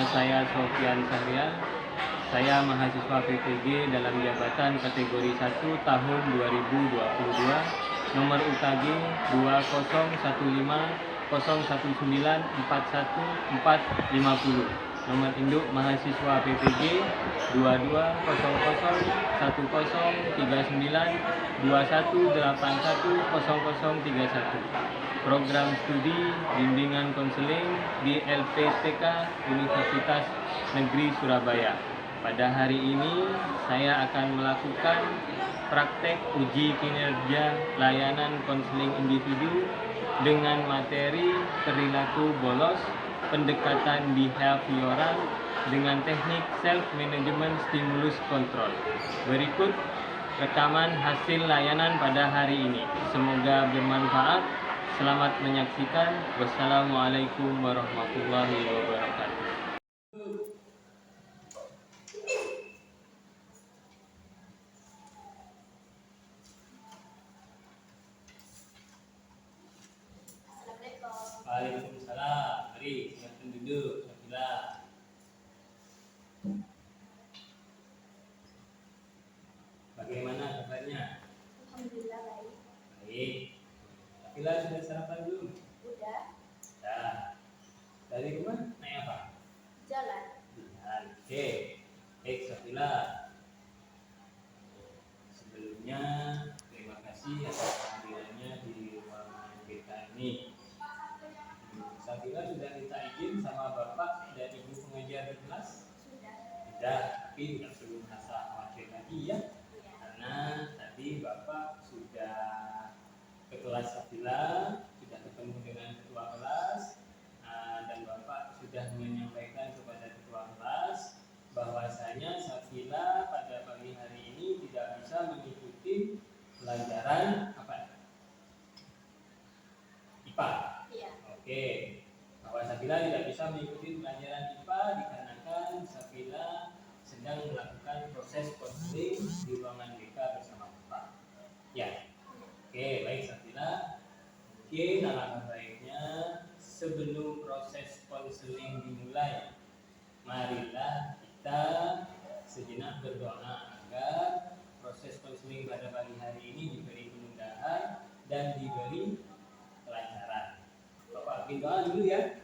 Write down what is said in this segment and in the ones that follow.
saya Sofian Sahrian. Saya mahasiswa PPG dalam jabatan kategori 1 tahun 2022, nomor UKG 2015019414450, nomor induk mahasiswa PPG 22003921810031, program studi bimbingan konseling di LPTK Universitas Negeri Surabaya. Pada hari ini saya akan melakukan praktek uji kinerja layanan konseling individu dengan materi perilaku bolos, pendekatan behavioral dengan teknik self management stimulus control. Berikut rekaman hasil layanan pada hari ini. Semoga bermanfaat. Selamat menyaksikan. Wassalamualaikum warahmatullahi wabarakatuh. Waalaikumsalam. Mari silakan duduk. Sila. Bagaimana kabarnya? Alhamdulillah baik. Baik. Sila sudah sarapan belum? Udah. Sudah. Dari rumah naik apa? Jalan. Jalan. Oke. Baik, Safila. Sebelumnya terima kasih atas kehadirannya di ruangan kita ini. Safila sudah minta izin sama Bapak dan Ibu pengajar di kelas? Sudah. Sudah, tapi tidak perlu merasa khawatir lagi ya. Karena tadi Bapak sudah ke kelas Safila, sudah ketemu dengan ketua kelas, dan Bapak sudah menyampaikan kepada ketua kelas bahwasanya Safila pada pagi hari ini tidak bisa mengikuti pelajaran apa? IPA. Iya. Oke, bahwa Safila tidak bisa mengikuti pelajaran IPA dikarenakan Safila sedang melakukan proses konseling di ruangan BK bersama Bapak. Ya, oke, baik Safila. Mungkin alangkah baiknya sebelum proses konseling dimulai, marilah kita sejenak berdoa agar proses konseling pada pagi hari ini diberi kemudahan dan diberi kelancaran. Bapak bikin doa dulu ya.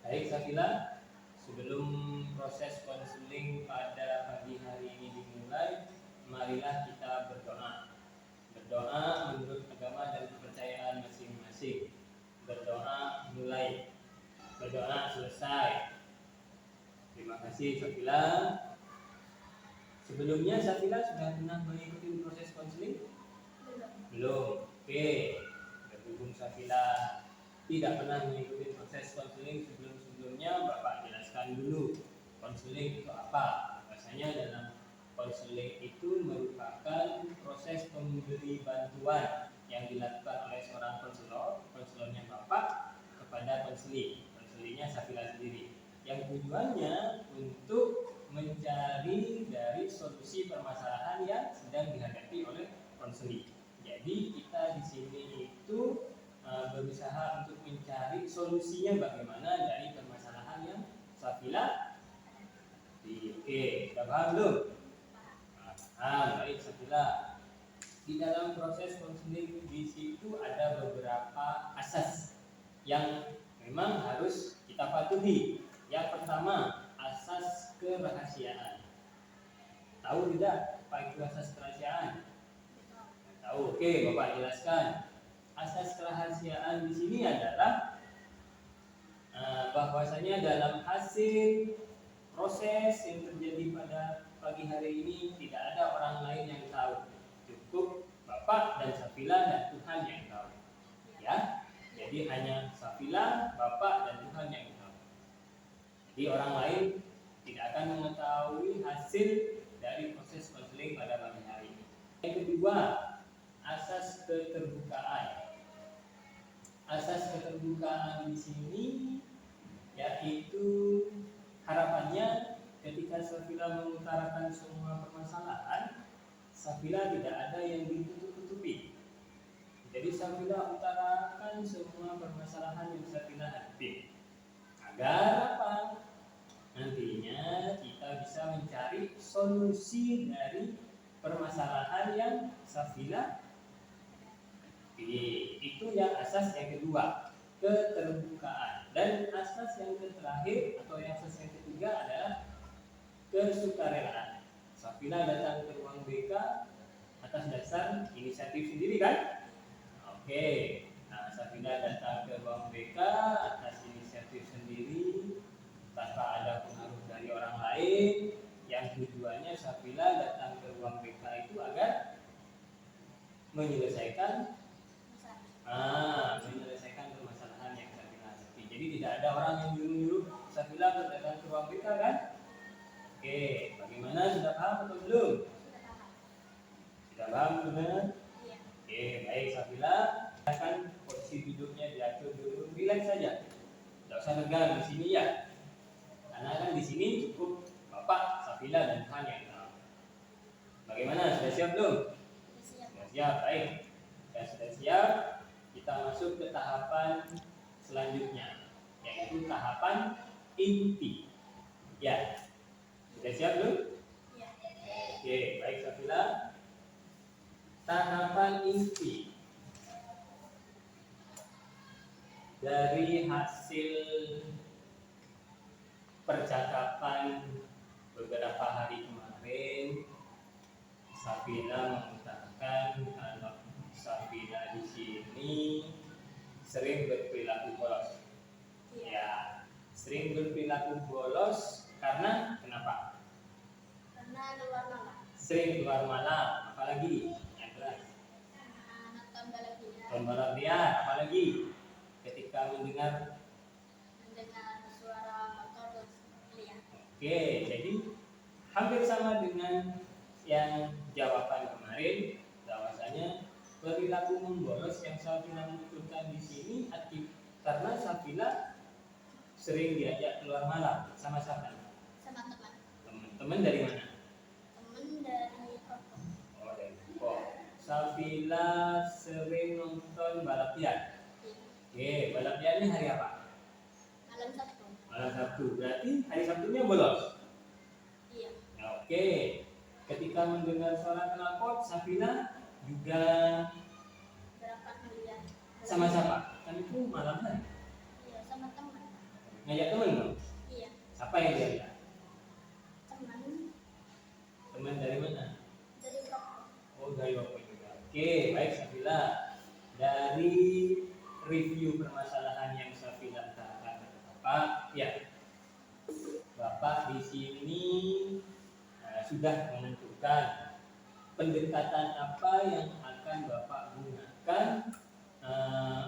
Baik Safila, sebelum proses konseling pada pagi hari ini dimulai, marilah kita berdoa. Berdoa menurut agama dan kepercayaan masing-masing. Berdoa mulai, berdoa selesai. Terima kasih Safila. Sebelumnya Safila sudah pernah mengikuti proses konseling? Belum. Oke. Berhubung Safila tidak pernah mengikuti proses konseling sebelumnya, Bapak jelaskan dulu konseling itu apa. Bahwasanya dalam konseling itu merupakan proses pemberi bantuan yang dilakukan oleh seorang konselornya Bapak kepada konselingnya Safila sendiri, yang tujuannya untuk mencari dari solusi permasalahan yang sedang dihadapi oleh konseling. Jadi kita di sini itu berusaha untuk mencari solusinya bagaimana dari permasalahan yang Safila. Oke, sudah paham belum? Baik Safila. Di dalam proses konseling di situ ada beberapa asas yang memang harus kita patuhi. Yang pertama, asas kerahasiaan. Tahu tidak apa itu asas kerahasiaan? Tahu? Oke, Bapak jelaskan. Asas kerahasiaan di sini adalah bahwasanya dalam hasil proses yang terjadi pada pagi hari ini tidak ada orang lain yang tahu, cukup Bapak dan Safila dan Tuhan yang tahu. Ya, jadi hanya Safila, Bapak dan Tuhan yang tahu. Jadi orang lain tidak akan mengetahui hasil dari proses konseling pada pagi hari ini. Yang kedua, asas keterbukaan. Asas keterbukaan di sini yaitu harapannya ketika Safila mengutarakan semua permasalahan, Safila tidak ada yang ditutup-tutupi. Jadi Safila utarakan semua permasalahan yang Safila hadapi. Agar apa? solusi dari permasalahan yang Safila pilih. Itu yang asas yang kedua, keterbukaan. Dan asas yang terakhir atau yang asas yang ketiga adalah kesukarelaan. Safila datang ke ruang BK atas dasar inisiatif sendiri kan? Oke. Nah, Safila datang ke ruang BK atas inisiatif sendiri tanpa ada pengaruh dari orang lain. Yang tujuannya Safila datang ke ruang BK itu agar menyelesaikan permasalahan yang Safila hadapi. Jadi tidak ada orang yang nyuruh Safila datang ke ruang BK kan? Oke, bagaimana, sudah paham atau belum? Sudah paham benar? Iya. Oke, baik Safila. Akan posisi duduknya diatur dulu, relax saja. Tidak usah tegang di sini ya. Karena kan di sini cukup Bapak, Safila dan Tuhan yang tahu. Bagaimana? Sudah siap belum? Sudah siap, baik. Dan sudah siap, kita masuk ke tahapan selanjutnya, yaitu tahapan inti. Ya, sudah siap belum? Iya. Oke, baik Safila. Tahapan inti dari hasil percakapan beberapa hari kemarin, Safila mengatakan kalau Safila di sini sering berperilaku bolos. Ya, sering berperilaku bolos karena kenapa? Karena keluar malam. Sering keluar malam, apalagi? Yang jelas. Nonton balap liar. Nonton balap liar, apalagi? Ketika mendengar Suara motor liar. Oke, jadi hampir sama dengan yang jawaban kemarin, bahwasanya perilaku membolos yang Safila munculkan di sini karena Safila sering diajak keluar malam sama siapa? Sama teman. Teman dari mana? Teman dari Koko. Oh, dari Koko. Safila sering nonton balap liar. Oke, balap liarnya hari apa? Malam Sabtu. Malam Sabtu. Berarti hari Sabtunya bolos. Iya. Oke, ketika mendengar suara knalpot, Safila juga Berangkat melihat. sama siapa? Kan itu malam hari. Iya, sama teman. Ngajak teman dong? Iya. Siapa yang dia ajak? Teman Teman dari mana? dari Koko. Oh, dari Bapak juga. Oke, baik Safila. Dari review permasalahan yang Safila katakan kepada Bapak, ya. Bapak di sini sudah menentukan pendekatan apa yang akan Bapak gunakan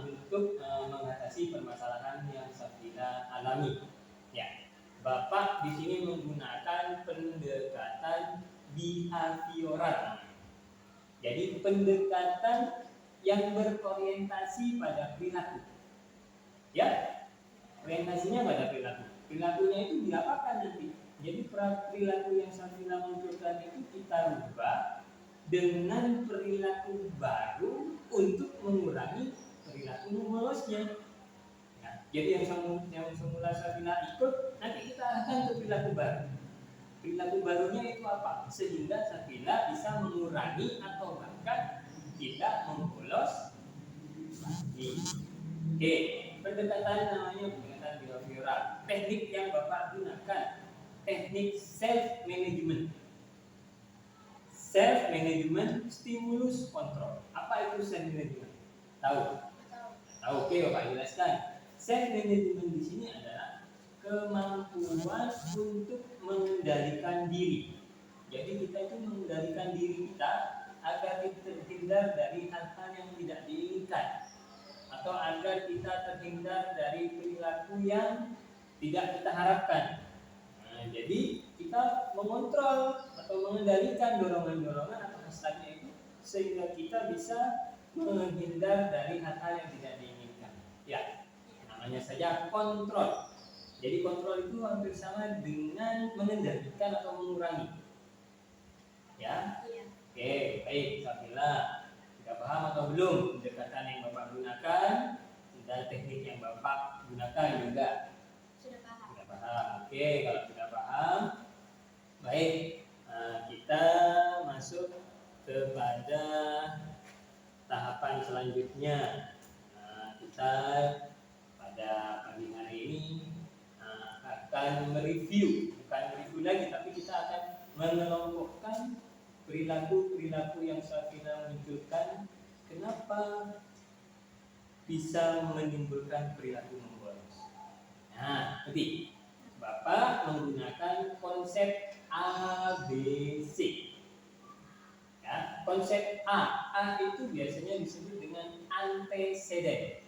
untuk mengatasi permasalahan yang Safila alami. Ya, Bapak di sini menggunakan pendekatan behavioral. Jadi pendekatan yang berorientasi pada perilaku. Ya, orientasinya pada perilaku. Perilakunya itu diapakan nanti? Jadi perilaku yang Safila munculkan itu kita rubah dengan perilaku baru untuk mengurangi perilaku membolosnya. Ya, jadi yang semula Safila ikut, nanti kita akan ke perilaku baru. Perilaku barunya itu apa? Sehingga Safila bisa mengurangi atau bahkan tidak membolos lagi. Oke, pendekatan namanya pendekatan behavioral. Teknik yang Bapak gunakan, teknik self management. Self management stimulus kontrol. Apa itu self management? Tahu? Tahu. Oke, Bapak jelaskan. Self management di sini adalah kemampuan untuk mengendalikan diri. Jadi kita itu mengendalikan diri kita agar kita terhindar dari hal-hal yang tidak diinginkan, atau agar kita terhindar dari perilaku yang tidak kita harapkan. Nah, jadi kita mengontrol atau mengendalikan dorongan-dorongan atau hasratnya itu sehingga kita bisa menghindar dari hal-hal yang tidak diinginkan. Ya, namanya saja kontrol. Jadi kontrol itu hampir sama dengan mengendalikan atau mengurangi. Ya. Iya. Oke, baik Safila. Sudah paham atau belum pendekatan yang Bapak gunakan dan teknik yang Bapak gunakan juga? Sudah paham. Sudah paham. Oke, kalau sudah paham, baik. selanjutnya kita pada pagi hari ini akan mereview, bukan review lagi, tapi kita akan mengelompokkan perilaku-perilaku yang Safina munculkan. Kenapa bisa menimbulkan perilaku membolos? Nah, nanti Bapak menggunakan konsep ABC. Ya, konsep A itu biasanya disebut dengan antecedent.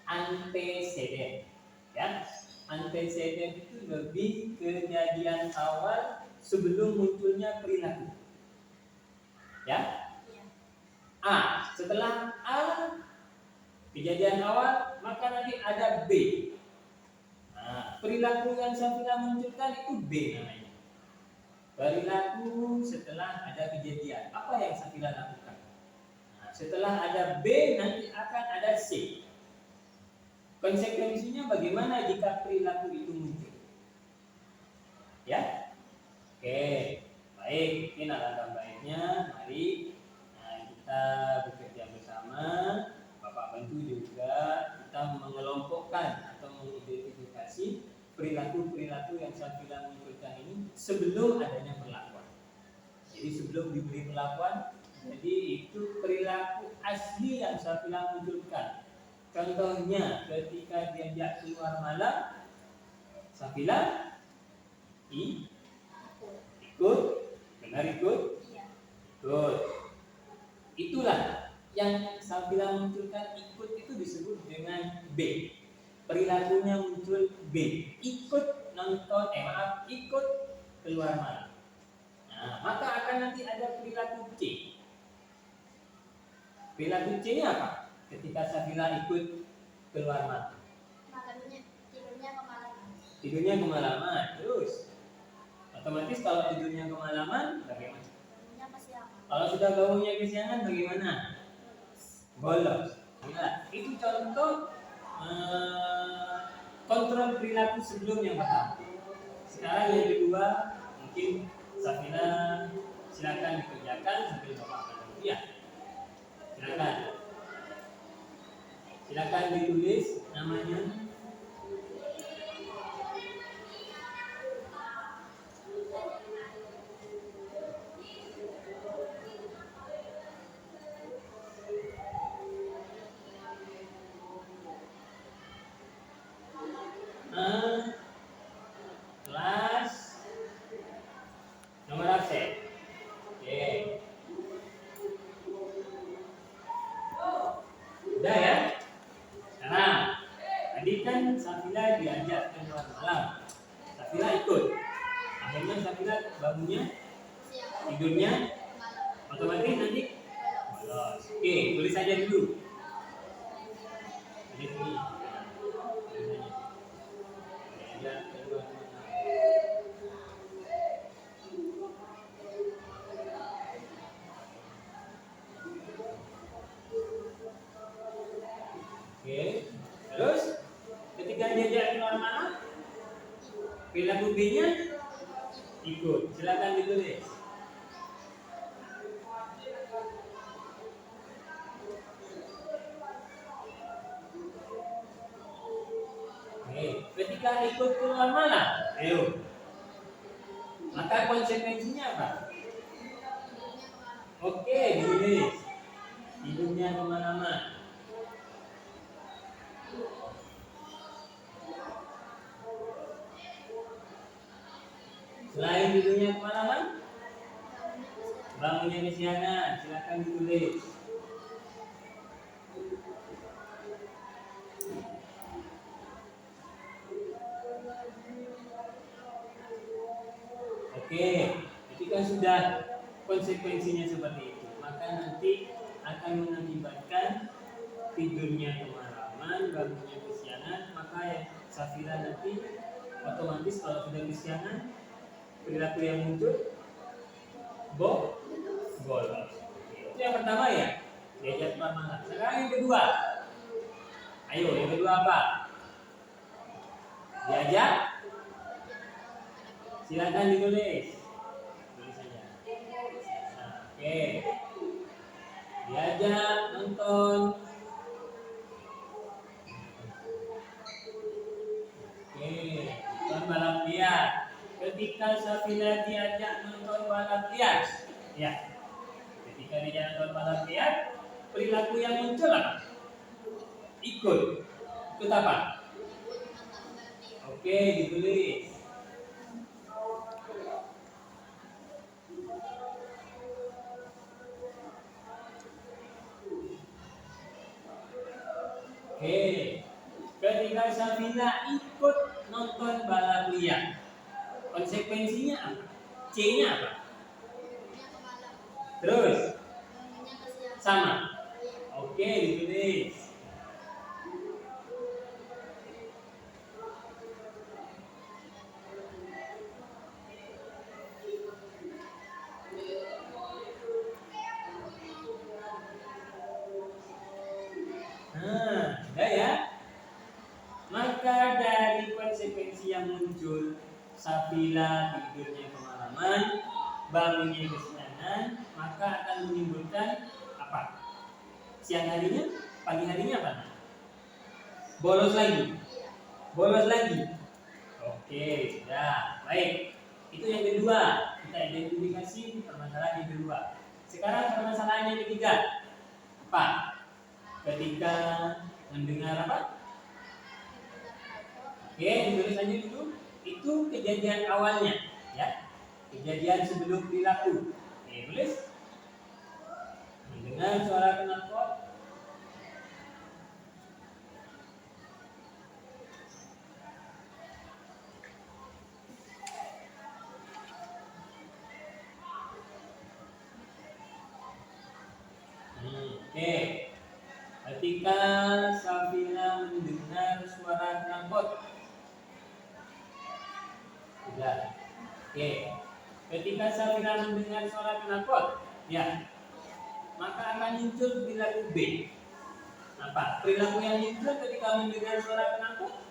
Antecedent, ya, antecedent itu lebih kejadian awal sebelum munculnya perilaku. Ya, A, setelah A kejadian awal, maka nanti ada B. Nah, perilaku yang Safina munculkan itu B namanya. Perilaku setelah ada kejadian. Apa yang Safina lakukan? Nah, setelah ada B nanti akan ada C. Konsekuensinya bagaimana jika perilaku itu muncul? Ya, oke, baik. Mungkin alangkah baiknya mari kita bekerja bersama. Bapak bantu juga kita mengelompokkan atau mengidentifikasi perilaku-perilaku yang Safina munculkan ini sebelum adanya perlakuan. Jadi sebelum diberi perlakuan, jadi itu perilaku asli yang Safina munculkan. Contohnya ketika diajak keluar malam, Safina ikut, benar ikut? Ikut. Itulah yang Safina munculkan, ikut itu disebut dengan B. Perilakunya muncul B, ikut nonton, ikut keluar malam. Nah, maka akan nanti ada perilaku C. Perilaku C-nya apa? Ketika Safina ikut keluar malam, tidurnya kemalaman. Terus otomatis kalau tidurnya kemalaman bagaimana? Kalau sudah bangunnya kesiangan bagaimana? Bolos. Ya, itu contoh kontrol perilaku sebelum yang pertama. Sekarang yang kedua, mungkin Safina silakan dikerjakan sambil Bapak akan ya. Silakan ditulis namanya. Kelas nomor absen. Oke. Udah ya. Sekarang tadi kan Safina diajak keluar malam, Safina ikut. Akhirnya Safina bangunnya, tidurnya otomatis nanti bolos. Oke, tulis saja dulu. Tulis ini. Oke, terus ketika diajak keluar malam, perilaku B-nya ikut. Silakan ditulis. Oke, ketika ikut keluar malam, ayo. Maka konsekuensinya apa? Oke, ditulis. Tidurnya kemana-mana. Selain tidurnya kemana-mana, bangunnya kesiangan. Silakan ditulis. Oke, ketika sudah konsekuensinya seperti itu, maka nanti akan mengakibatkan tidurnya kemalaman, bangunnya kesiangan. Maka yang Safina nanti otomatis kalau sudah kesiangan, perilaku yang muncul bolos. Itu yang pertama ya, diajak keluar malam. Sekarang yang kedua, ayo yang kedua apa? Diajak. Silakan ditulis. Tulis saja. Nah, oke. diajak nonton. Oke, nonton balap liar. Ketika Safila diajak nonton balap liar, ya. Ketika diajak nonton balap liar, perilaku yang muncul apa? Ikut. Ikut apa? Oke, ditulis. Oke, ketika Safina ikut nonton balap liar, konsekuensinya apa? C-nya apa? Terus sama. Oke, ditulis. Ada ya. Maka dari konsekuensi yang muncul, Safila tidurnya kemalaman, bangunnya kesiangan, maka akan menimbulkan apa? Siang harinya, pagi harinya apa? Bolos lagi. Bolos lagi. Oke, sudah. Baik. Itu yang kedua. Kita identifikasi permasalahan yang kedua. Sekarang permasalahan yang ketiga. Apa? Ketika mendengar apa? Oke, ditulis aja dulu. Itu kejadian awalnya, ya. Kejadian sebelum perilaku. Oke, tulis. Mendengar suara knalpot. Oke. Ketika Safina mendengar suara knalpot. Sudah. Oke. Ketika Safina mendengar suara knalpot, ya, maka akan muncul perilaku B. Apa? Perilaku yang muncul ketika mendengar suara knalpot?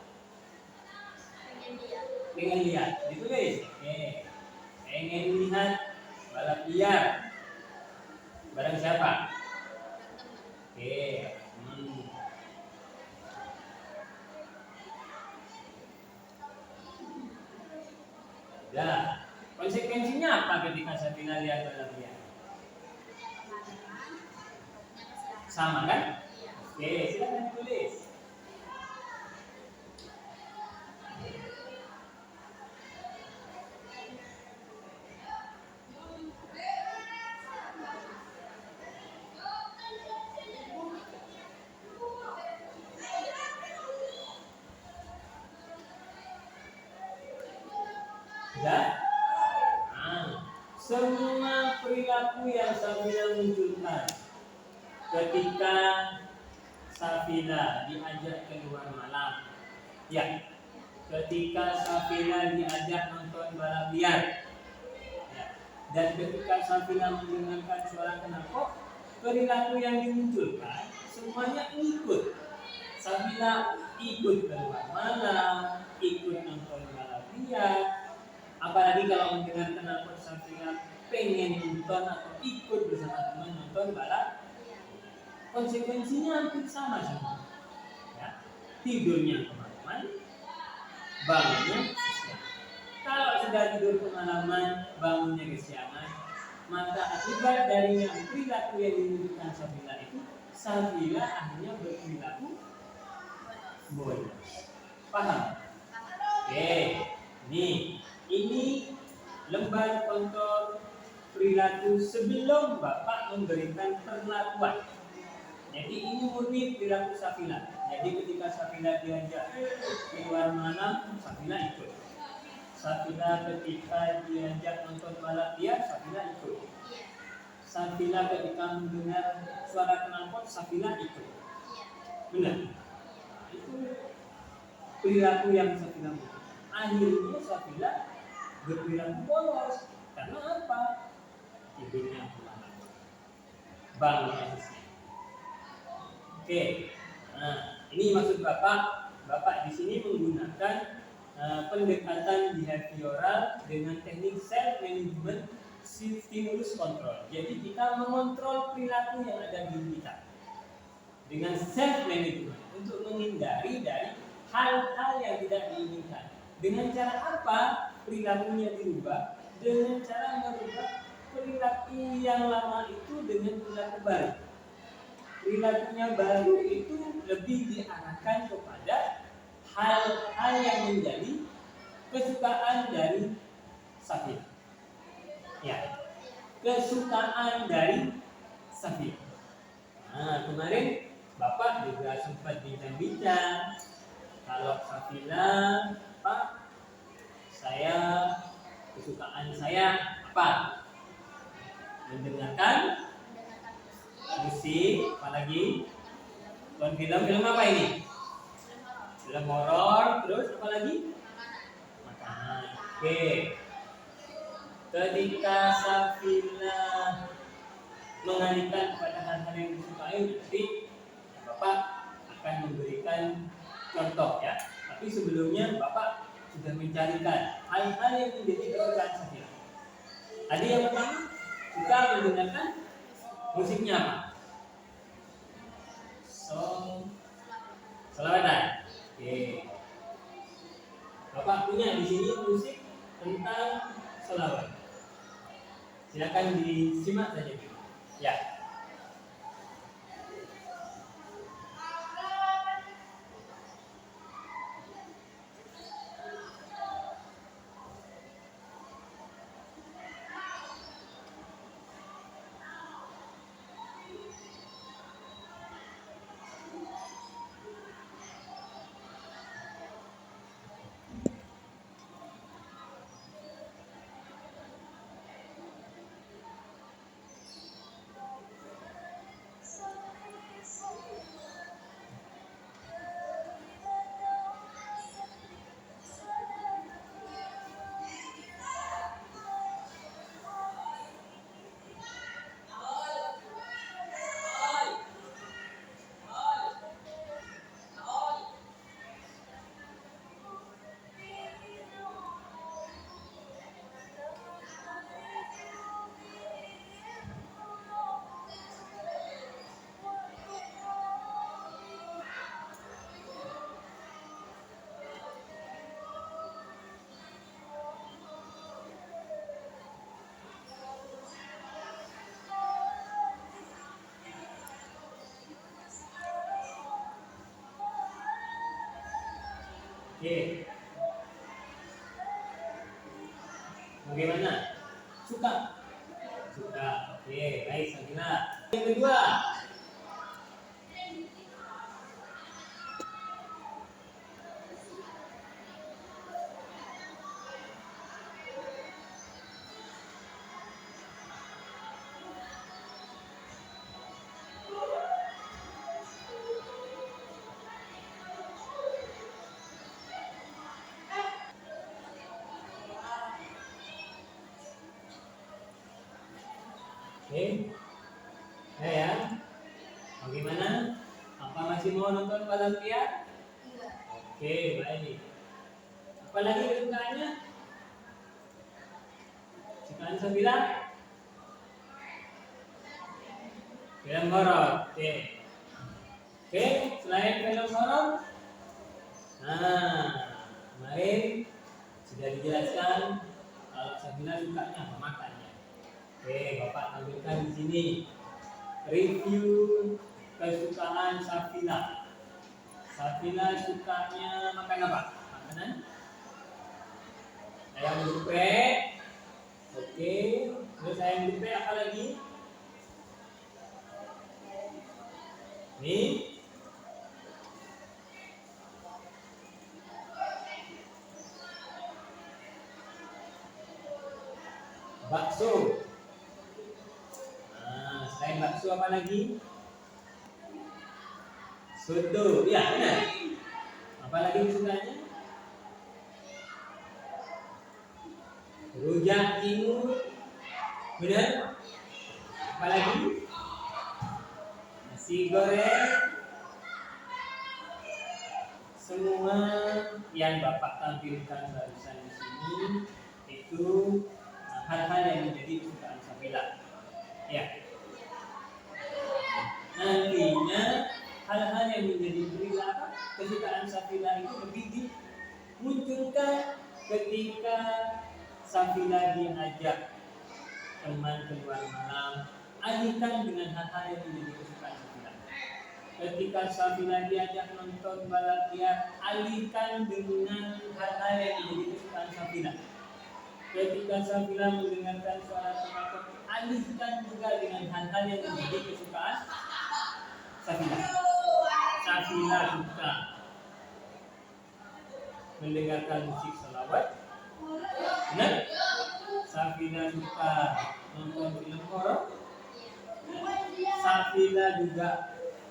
Pengen lihat. Ditulis. Oke. Pengen lihat balap liar. Barang siapa? Oke. Ya, konsekuensinya apa ketika Safina lihat balap liar? Sama kan? Oke, silakan ditulis. Ya. Semua perilaku yang Safina munculkan ketika Safina diajak keluar malam, ya, ketika Safina diajak nonton balap liar, ya, dan ketika Safina mendengarkan suara knalpot, perilaku yang dimunculkan semuanya ikut. Safina ikut keluar malam, ikut nonton balap liar. Apalagi kalau mendengar knalpot Safina pengen nonton atau ikut bersama teman nonton balap, konsekuensinya hampir sama semua. Ya, tidurnya kemalaman, bangunnya kesiangan. Kalau sudah tidur kemalaman, bangunnya kesiangan, maka akibat dari yang perilaku yang dimunculkan Safina itu, Safina akhirnya berperilaku bolos. Paham? Oke, ini lembar kontrol perilaku sebelum Bapak memberikan perlakuan. Jadi ini murni perilaku Safina. Jadi ketika Safina diajak keluar malam, Safina ikut. Safina ketika diajak nonton balap liar, Safina ikut. Safina ketika mendengar suara knalpot, Safina ikut. Benar? Itu perilaku yang Safina buat. Akhirnya Safina berperilaku bolos. Karena apa? Tidurnya kemalaman, bangunnya kesiangan. Oke, nah ini maksud Bapak. Bapak di sini menggunakan pendekatan behavioral dengan teknik self management stimulus kontrol. Jadi kita mengontrol perilaku yang ada di kita dengan self management untuk menghindari dari hal-hal yang tidak diinginkan. Dengan cara apa perilakunya dirubah? Dengan cara merubah perilaku yang lama itu dengan perilaku baru. Perilakunya baru itu lebih diarahkan kepada hal-hal yang menjadi kesukaan dari Safira. Ya, kesukaan dari Safira. Nah, kemarin Bapak juga sempat bincang-bincang kalau Safira, Pak, saya kesukaan saya apa? Mendengarkan musik, apalagi film apa ini? Film horor, terus apa lagi? Makanan. Oke. Ketika Safira mengalihkan kepada hal-hal yang disukai, nanti Bapak akan memberikan contoh ya. Tapi sebelumnya Bapak sudah mencarikan hal-hal yang menjadi kesukaan Safira. Tadi yang pertama suka mendengarkan musiknya apa? Selawatan. Oke. Bapak punya di sini musik tentang selawat. Silakan disimak saja. Ya. Oke. Bagaimana? Suka? Suka. Oke, baik, Safira. Yang kedua. Oke. Ya. Bagaimana? Apa masih mau nonton balap liar? Oke, baik. Apalagi kesukaannya? Kesukaan Safira? Film horor. Oke. Oke, selain film horor, nah, kemarin sudah dijelaskan kalau Safira sukanya apa makannya. Oke, Bapak tampilkan di sini review kesukaan Safira. Safira sukanya makan apa? Makanan? Ayam geprek. Oke, terus ayam geprek apa lagi? Nih. Bakso. Nah, selain bakso apa lagi? Soto. Ya, benar. Apa lagi kesukaannya? Rujak timur. Benar? Apa lagi? Nasi goreng. Semua yang Bapak tampilkan barusan di sini itu hal-hal yang menjadi kesukaan Safila. Ya. Nantinya hal-hal yang menjadi perilaku kesukaan Safila itu lebih dimunculkan ketika Safila diajak teman keluar malam, alihkan dengan hal-hal yang menjadi kesukaan Safila. Ketika Safila diajak nonton balap liar, alihkan dengan hal-hal yang menjadi kesukaan Safila. Ketika Safila mendengarkan suara penakut, alihkan juga dengan hal-hal yang menjadi kesukaan Safila. Safila suka mendengarkan musik selawat. Benar? Safila suka nonton film horor. Safila juga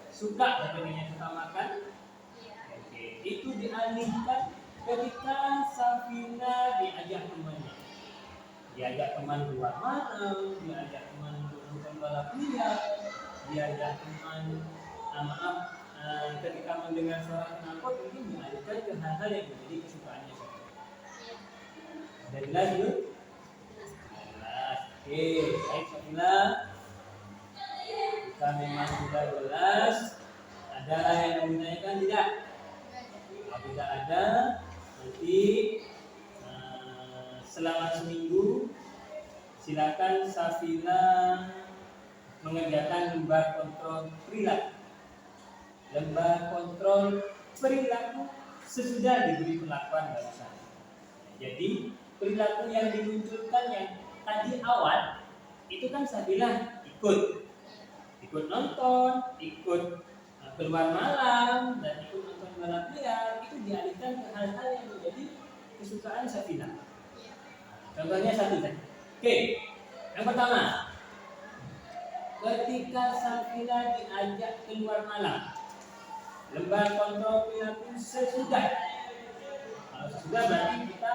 suka katanya suka makan. Oke, itu dialihkan ketika Safila diajak temannya. Diajak teman keluar malam, diajak teman nonton balap liar, diajak teman ketika mendengar suara knalpot mungkin dialihkan ke hal-hal yang menjadi kesukaannya. Sudah jelas belum? Jelas. Oke, baik Safila. Jika memang sudah jelas, ada yang menanyakan tidak? Apabila ada, nanti selama seminggu silakan Safila mengerjakan lembar kontrol perilaku. Lembar kontrol perilaku sesudah diberi perlakuan barusan. Jadi perilaku yang dimunculkan yang tadi awal itu kan Safila ikut nonton, ikut keluar malam, dan ikut nonton balap liar, itu dialihkan ke hal-hal yang menjadi kesukaan Safila. Contohnya satu saja. Oke, yang pertama, ketika Safila diajak keluar malam, lembar kontrol perilaku sesudah. Kalau sesudah berarti kita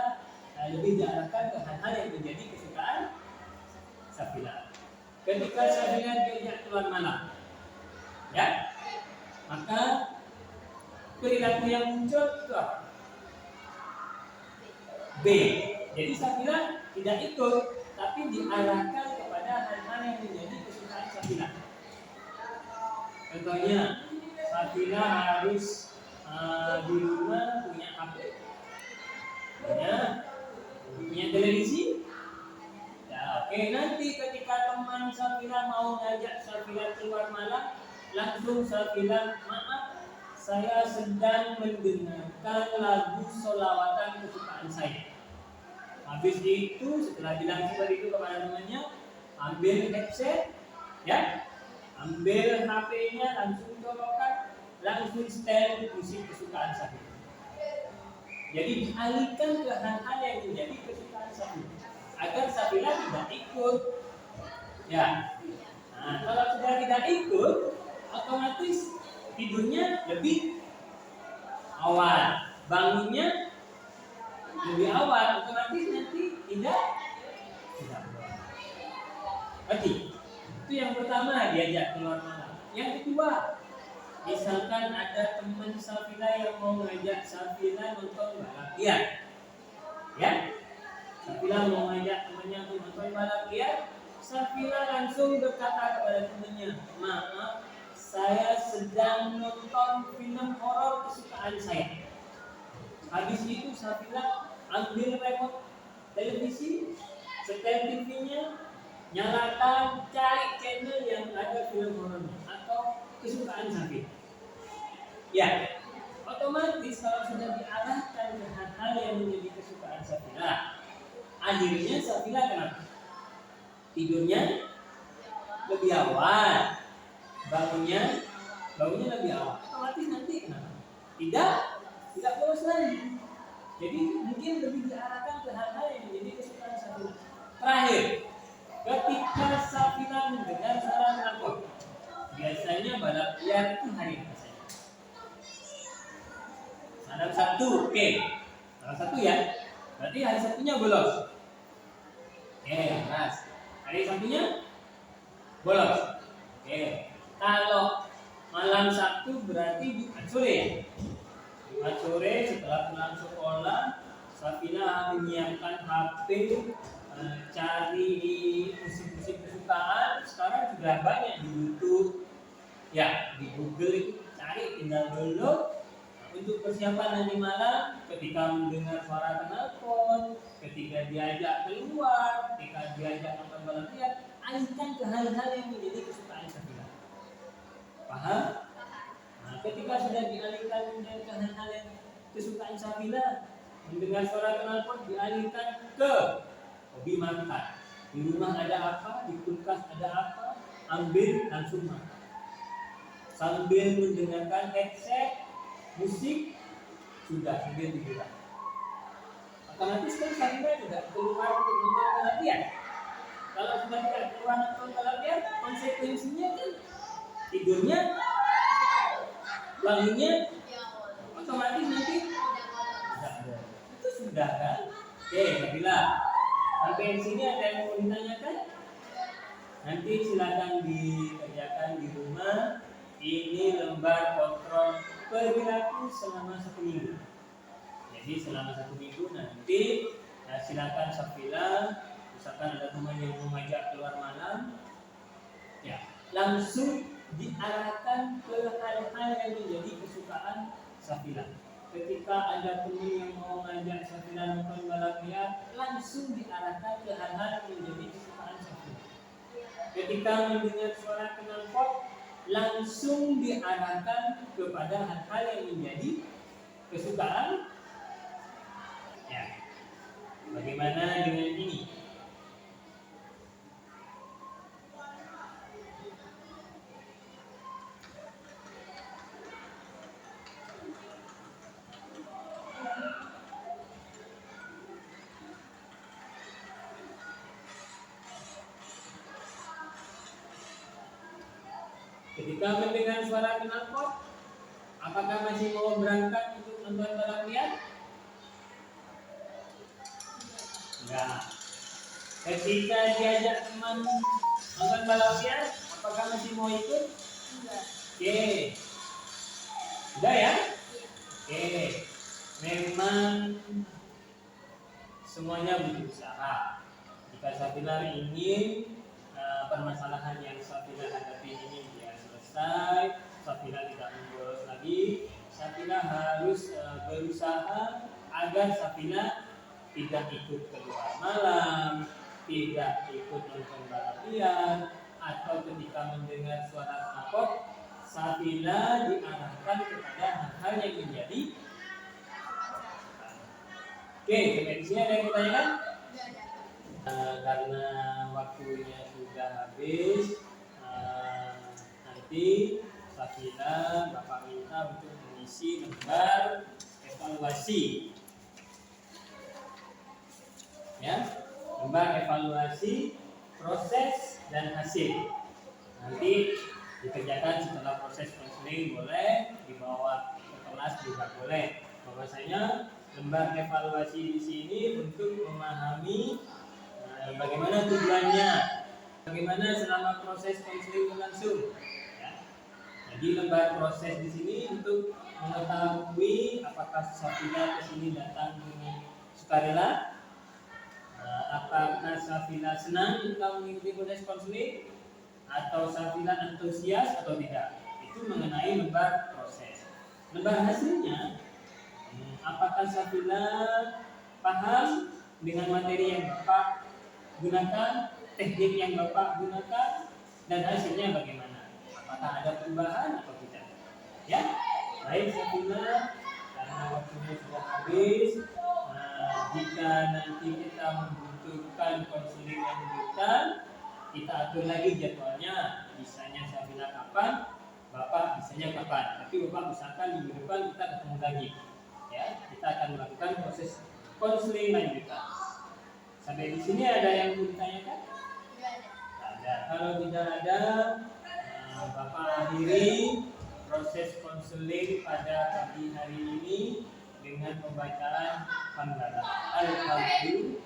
lebih diarahkan ke hal-hal yang menjadi kesukaan Safila. Ketika Safila diajak keluar malam, ya, maka perilaku yang muncul itu apa? B. Jadi Safila tidak ikut, tapi diarahkan kepada hal-hal yang menjadi kesukaan Safila. Contohnya, Safila harus di rumah punya HP, punya televisi. Ya, oke, nanti ketika teman Safila mau ngajak Safila keluar malam, langsung Safila, maaf, saya sedang mendengarkan lagu sholawatan kesukaan saya. Habis itu setelah bilang seperti itu kepada temannya, ambil headset, ya, ambil HP-nya, langsung colokan, langsung setel musik kesukaan Safila. Jadi dialihkan ke hal-hal yang menjadi kesukaan Safila agar Safila tidak ikut. Ya, nah, kalau sudah tidak ikut, otomatis tidurnya lebih awal, bangunnya lebih awal, otomatis nanti tidak boleh. Oke, itu yang pertama, diajak keluar malam. Yang kedua, misalkan ada teman Safila yang mau ngajak Safila nonton balap liar, ya, Safila mau ngajak temannya untuk nonton balap liar, Safila langsung berkata kepada temannya, maaf, saya sedang nonton film horor kesukaan saya. Habis itu Safila ambil remote televisi, setel TV-nya, nyalakan, cari channel yang ada film horornya atau kesukaan Safila. Ya, otomatis kalau sudah diarahkan ke hal-hal yang menjadi kesukaan Safila, akhirnya Safila kenapa? Tidurnya lebih awal, bangunnya lebih awal. Otomatis nanti kenapa? Tidak bolos lagi. Jadi mungkin lebih diarahkan ke hal-hal yang menjadi kesukaan Safila. Terakhir, ketika Safila mendengar suara knalpot, biasanya balap liar itu hari apa saja? Ada satu, oke. Salah satu ya. Berarti hari Sabtunya bolos. Oke, keras. Hari Sabtunya bolos. Oke. Kalau malam Sabtu berarti Jumat sore ya. Jumat sore setelah pulang sekolah, Safila menyiapkan HP, cari musik-musik kesukaan sekarang sudah banyak di YouTube, ya di Google itu cari, tinggal download. Untuk persiapan nanti malam, ketika mendengar suara knalpot, ketika diajak keluar, ketika diajak nonton balap liar, alihkan ke hal-hal yang menjadi kesukaan Safila. Paham? Nah, ketika sudah dialihkan ke hal-hal yang kesukaan Safila, mendengar suara knalpot dialihkan ke hobi makan. Di rumah ada apa, di kulkas ada apa, ambil langsung makan. Sambil mendengarkan headset, musik, sudah sambil tiduran. Otomatis kan Safila tidak keluar untuk nonton balap liar. Kalau sudah tidak keluar nonton balap liar, konsekuensinya kan tidurnya, bangunnya, otomatis nanti itu sudah kan. Oke, Safila, sampai di sini ada yang mau ditanyakan? Nanti silakan dikerjakan di rumah. Ini lembar kontrol perilaku selama 1 minggu. Jadi selama 1 minggu nanti silakan Safila, misalkan ada teman yang mengajak keluar malam, ya langsung diarahkan ke hal-hal yang menjadi kesukaan Safila. Ketika ada teman yang mau ngajak Safila nonton balap liar, langsung diarahkan ke hal-hal yang menjadi kesukaan Safila. Ketika mendengar suara knalpot, langsung diarahkan kepada hal-hal yang menjadi kesukaan. Ya, bagaimana dengan ini? Ketika mendengar suara knalpot, apakah masih mau berangkat untuk nonton balap liar? Enggak. Ketika diajak teman nonton balap liar, apakah masih mau ikut? Enggak. Oke. Sudah ya? Oke. Memang semuanya butuh usaha. Jika Safila ingin permasalahan yang Safila hadapi ini dia selesai, Safila tidak membolos lagi, Safila harus berusaha agar Safila tidak ikut keluar malam, tidak ikut nonton balap liar, atau ketika mendengar suara knalpot, Safila diarahkan kepada hal-hal yang menjadi. Oke, sampai di sini ada yang bertanya? Karena waktunya sudah habis, nanti Safila Bapak minta untuk mengisi lembar evaluasi, ya, lembar evaluasi proses dan hasil. Nanti dikerjakan setelah proses konseling, boleh dibawa ke kelas juga boleh. Bahwasanya lembar evaluasi di sini untuk memahami bagaimana tujuannya, bagaimana selama proses konseling berlangsung. Ya. Jadi lembar proses di sini untuk mengetahui apakah Safila ke sini datang dengan sukarela, apakah Safila senang jika mengikuti proses konseling, atau Safila antusias atau tidak. Itu mengenai lembar proses. Lembar hasilnya, apakah Safila paham dengan materi yang Bapak gunakan, teknik yang Bapak gunakan, dan hasilnya bagaimana? Apakah ada perubahan atau tidak? Ya, baik Safila, karena waktunya sudah habis. Jika nanti kita membutuhkan konseling yang lanjutan, kita atur lagi jadwalnya. Bisanya Safila kapan, Bapak bisanya kapan. Tapi Bapak usahakan minggu depan kita ketemu lagi. Ya, kita akan melakukan proses konseling lanjutan. Sampai di sini ada yang mau ditanyakan? Enggak ada. Ada. Kalau tidak ada, Bapak akhiri proses konseling pada pagi hari ini dengan pembacaan hamdalah. Alhamdulillah.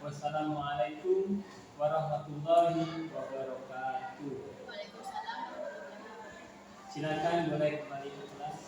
Wassalamualaikum warahmatullahi wabarakatuh. Waalaikumsalam warahmatullahi wabarakatuh. Silakan boleh kembali ke kelas.